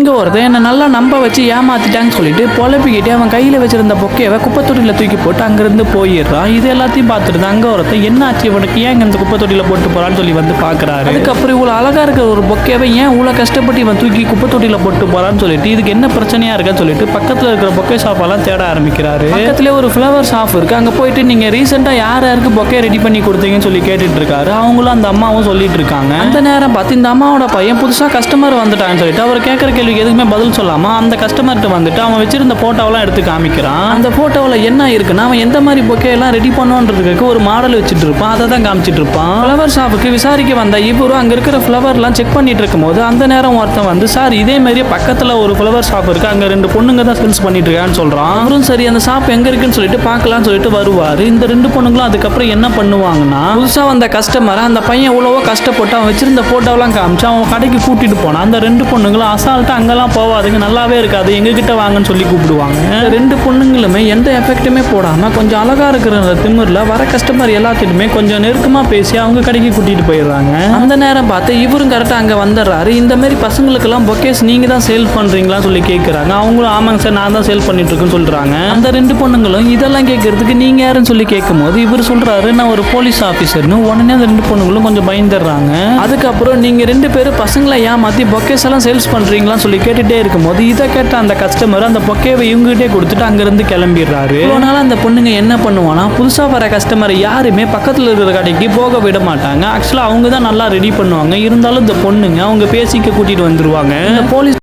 இங்க ஒருத்தன் என்ன நல்லா நம்ப வச்சு ஏமாத்திட்டான்னு சொல்லிட்டு பொழப்பிக்கிட்டே அவன் கையில வச்சிருந்த பொக்கையவை குப்பைத்தொட்டியில தூக்கி போட்டு அங்கிருந்து போயிடுறான். இது எல்லாத்தையும் பார்த்துட்டு அங்க ஒருத்தன் என்ன ஆச்சு இவனுக்கு ஏன் இந்த குப்பைத்தொட்டியில போட்டு போறான்னு சொல்லி வந்து பாக்குறாரு. அதுக்கப்புறம் இவ்வளவு அழகா இருக்கிற ஒரு பொக்கையவை ஏன் இவ்வளவு கஷ்டப்பட்டு இவன் தூக்கி குப்பைத்தொட்டியில போட்டு போறான்னு சொல்லிட்டு இதுக்கு என்ன பிரச்சனையா இருக்குன்னு சொல்லிட்டு பக்கத்துல இருக்கிற பொக்கை ஷாப் எல்லாம் தேட ஆரம்பிக்கிறாரு. பக்கத்துல ஒரு ஃபிளவர் ஷாப் இருக்கு. அங்க போயிட்டு நீங்க ரீசெண்டா யாருக்கு பொக்கை ரெடி பண்ணி கொடுத்தீங்கன்னு சொல்லி கேட்டுட்டு இருக்காரு. அவங்களும் அந்த அம்மாவும் சொல்லிட்டு இருக்காங்க. அந்த நேரம் பார்த்து இந்த அம்மாவோட பையன் புதுசா கஸ்டமர் வந்துட்டான்னு சொல்லிட்டு அவர் கேட்கற கேள்விக்கு எதுவுமே பதில் சொல்லாம அந்த கஸ்டமர்கிட்ட வந்துட்டு அவன் வச்சிருந்த போட்டோவெல்லாம் எடுத்து காமிக்கிறான். அந்த போட்டோவில் என்ன இருக்குன்னா அவன் எந்த மாதிரி பொக்கே எல்லாம் ரெடி பண்ணுன்றதுக்கு ஒரு மாடல் வச்சுட்டு இருப்பான். அதை தான் காமிச்சிட்டு இருப்பான். ஃப்ளவர் ஷாப்புக்கு விசாரிக்க வந்த இவரும் அங்க இருக்கிற ஃப்ளவர்லாம் செக் பண்ணிட்டு இருக்கும் போது அந்த நேரம் ஒருத்தன் வந்து சார் இதே மாதிரி பக்கத்துல ஒரு ஃப்ளவர் ஷாப் இருக்கு, அங்க 2 பொண்ணுங்க தான் சேல்ஸ் பண்ணிட்டு இருக்கான்னு சொல்றான். அவரும் சரி அந்த ஷாப் எங்க இருக்குன்னு சொல்லிட்டு பார்க்கலாம்னு சொல்லிட்டு வருவாரு. இந்த 2 பொண்ணுங்களும் அதுக்கப்புறம் என்ன பண்ணுவாங்கன்னா புதுசா வந்த கஸ்டமரை அந்த பையன் எவ்வளவோ கஷ்டப்பட்டு அவன் வச்சிருந்த போட்டோவெல்லாம் காமிச்சு அவன் கடைக்கு கூட்டிட்டு போனான். அந்த 2 பொண்ணுங்களும் அசால்ட்டா அங்கெல்லாம் போவாதுங்க, நல்லாவே இருக்காது, எங்ககிட்ட வாங்கன்னு சொல்லி கூப்பிடுவாங்க. 2 பொண்ணுங்களுமே எந்த எஃபெக்ட்டுமே போடாம கொஞ்சம் அழகா இருக்கிற திமிர்ல வர கஸ்டமர் எல்லாத்திலுமே கொஞ்சம் நெருக்கமா பேசி அவங்க கடைக்கு கூட்டிட்டு போயிடுறாங்க. அந்த நேரம் பார்த்து இவரும் கரெக்டா அங்க வந்துடுறாரு. இந்த மாதிரி பசங்களுக்கெல்லாம் பொக்கேஸ் நீங்க தான் சேல் பண்றீங்களான்னு சொல்லி கேட்கறாங்க. அவங்களும் ஆமாங்க சார் நான் தான் சேல் பண்ணிட்டு இருக்கேன்னு சொல்றாங்க. அந்த 2 பொண்ணுங்களும் இதெல்லாம் கேட்கறதுக்கு நீங்க யாருன்னு சொல்லி கேட்கும் போது இவர் சொல்றாரு நான் ஒரு போலீஸ் ஆபீசர்னு. உடனே அந்த 2 பொண்ணுங்களும் கொஞ்சம் பயந்துடுறாங்க. அதுக்கப்புறம் நீங்க 2 பேரும் பசங்களை ஏமாத்தி பொக்கேஸ் எல்லாம் சேல்ஸ் பண்றீங்களான்னு சொல்லி கேட்டுட்டே இருக்கும்போது இதை கேட்ட அந்த கஸ்டமர் அந்த பொக்கேவை இவங்ககிட்டே கொடுத்துட்டு அங்கிருந்து கிளம்பிடுறாரு. இவ்வளவு அந்த பொண்ணுங்க என்ன பண்ணுவானா புதுசா வர கஸ்டமரை யாருமே பக்கத்துல இருக்கிற கடைக்கு போக விட மாட்டாங்க. ஆக்சுவலா அவங்க தான் நல்லா ரெடி பண்ணுவாங்க. இருந்தாலும் இந்த பொண்ணுங்க அவங்க பேசிக்க கூட்டிட்டு வந்துருவாங்க. இந்த போலீஸ்